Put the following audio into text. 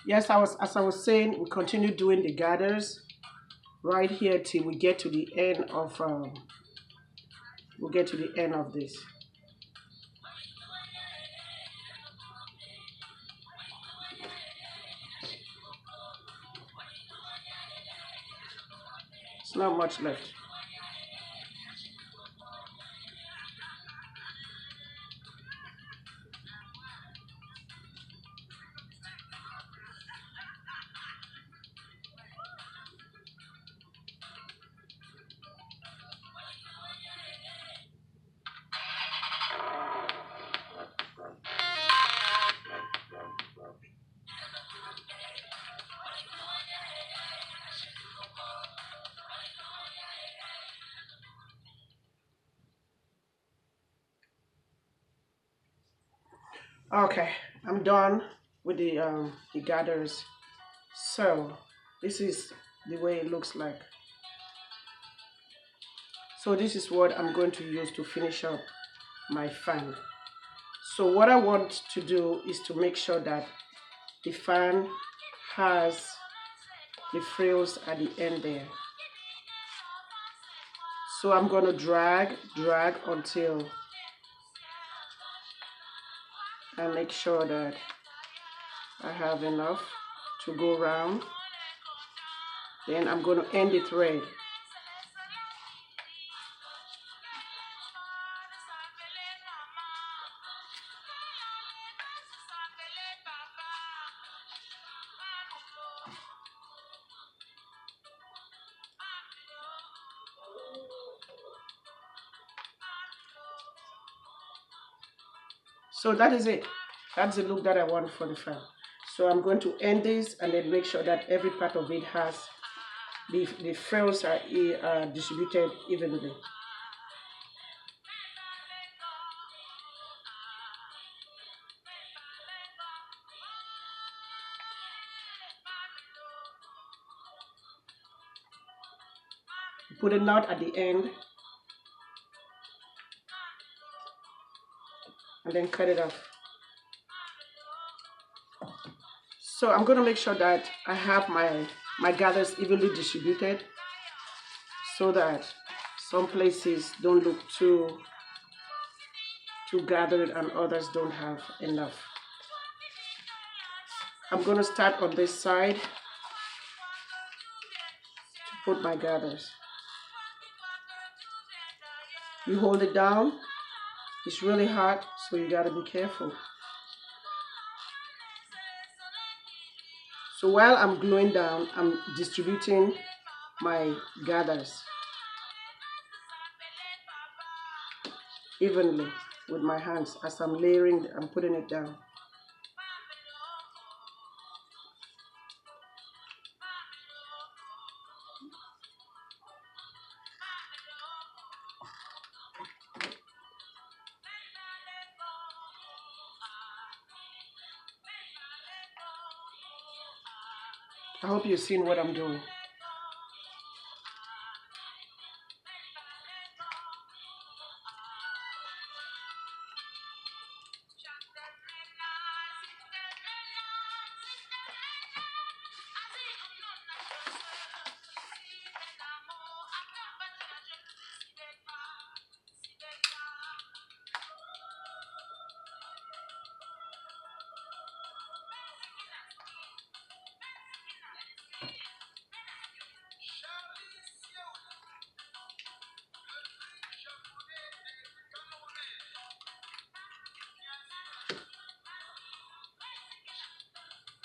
Yes, as I was saying, we continue doing the gathers right here till we get to the end of this. It's not much left. Okay, I'm done with the gathers. So this is the way it looks like. So this is what I'm going to use to finish up my fan. So what I want to do is to make sure that the fan has the frills at the end there. So I'm going to drag until I make sure that I have enough to go around. Then I'm going to end the thread. So that is it. That's the look that I want for the fan. So I'm going to end this and then make sure that every part of it has the frills are distributed evenly. Put a knot at the end and then cut it off. So I'm going to make sure that I have my gathers evenly distributed so that some places don't look too gathered and others don't have enough. I'm going to start on this side to put my gathers. You hold it down. It's really hot, so you got to be careful. So while I'm gluing down, I'm distributing my gathers evenly with my hands as I'm layering, I'm putting it down. I hope you've seen what I'm doing.